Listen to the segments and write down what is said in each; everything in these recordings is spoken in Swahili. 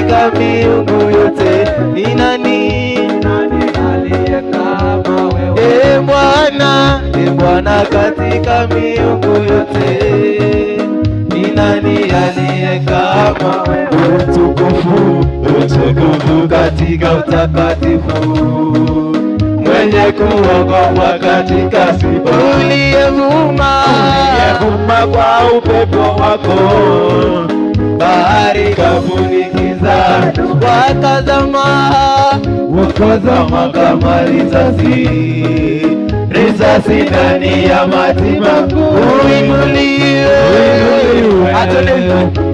katika miungu yote, ni nani aliye kama wewe? Bwana, katika miungu yote, ni nani aliye kama wewe? Utukufu katika utakatifu, mwenye kuogopwa katika sifa, uliyevuma kwa upepo wako, bahari kafunikiza, wakazama kama risasi ndani ya maji makuu. Uinuliwe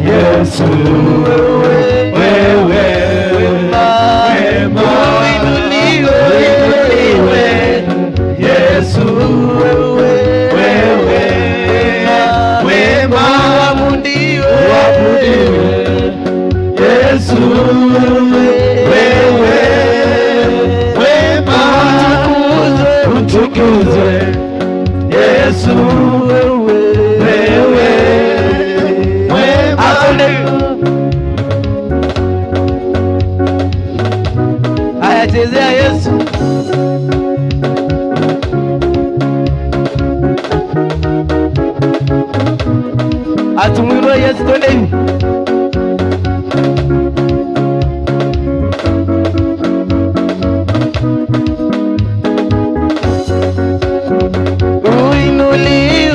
Yesu, wewe wema, uinuliwe Yesu, wewe wema, uabudiwe Yesu, wewe wema, utukuzwe Yesu, wewe wema. Aya, chezea Yesu. Atumwinue Yesu, twende hivi.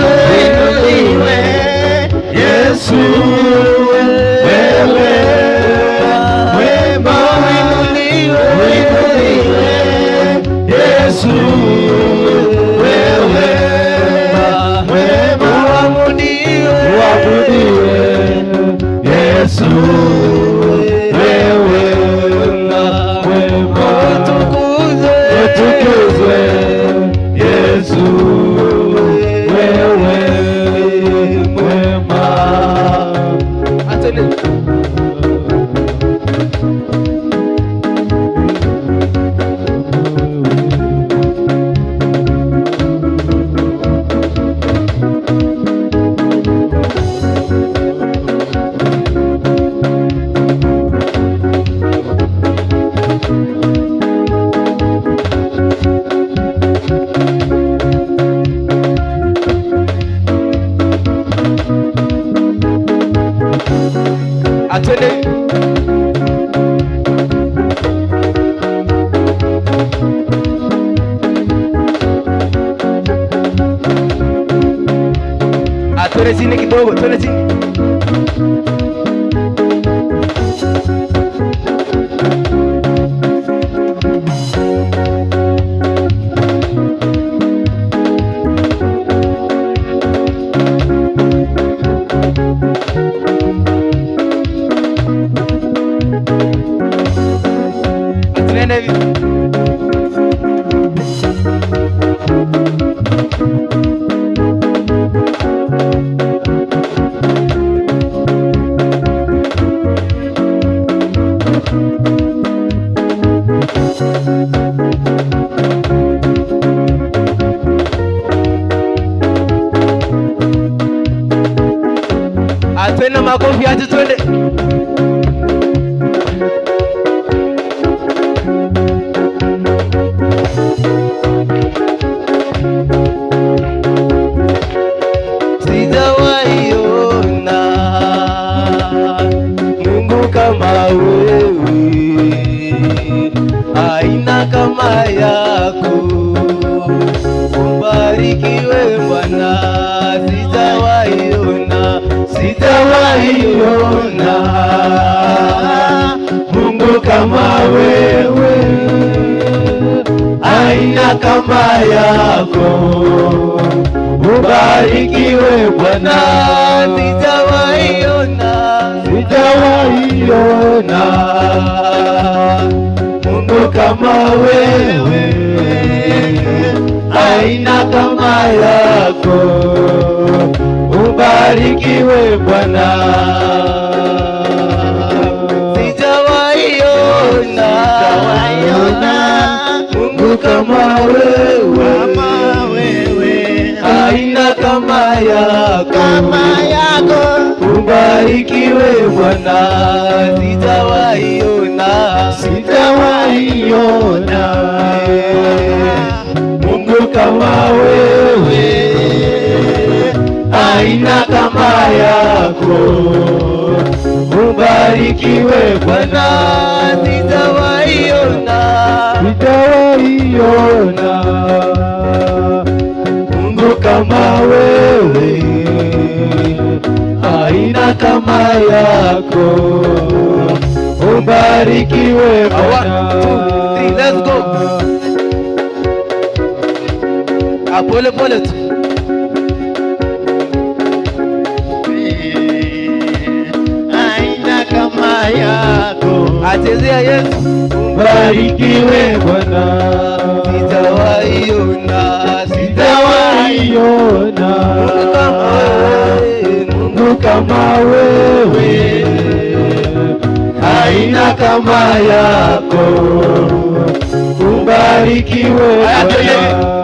Uinuliwe Yesu, wewe wema, uinuliwe Yesu, wewe wema, uabudiwe Yesu, wewe wema, utukuzwe Yesu, wewe mwema. Atende. Atende chini kidogo, atende chini. Atende makofi, ati twende. Sijawaiona Mungu kama wewe, aina kama yako, ubarikiwe Bwana. Sijawaiona Mungu kama wewe, aina kama yako, ubarikiwe Bwana. Sijawaiona Mungu kama wewe, aina kama yako, ubarikiwe Bwana. Sijawaiona Mungu kama wewe, aina kama yako, ubarikiwe Bwana, sijawahi ona, sijawahi ona Mungu kama wewe, haina kama yako. Ubarikiwe Bwana, sijawahi ona, sijawahi ona Mungu kama wewe, haina kama yako. Ubarikiwe Bwana. 1, 2, 3, let's go. Pole pole tu. Haina kama yako. Achezea Yesu. Ubarikiwe Bwana, sijawahi ona, sijawahi ona Mungu kama wewe, haina kama yako. Ubarikiwe Bwana.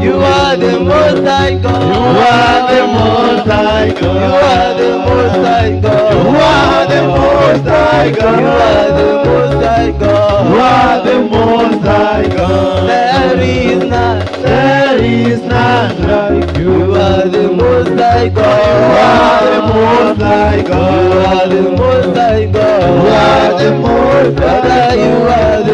You are the most high God. You are the most high God. You are the most high God. You are the most high God. You are the most high God. You are the most high God. There is none. There is none like you. You are the most high God. You are the most high God. You are the most high God. You are the most high God. You are the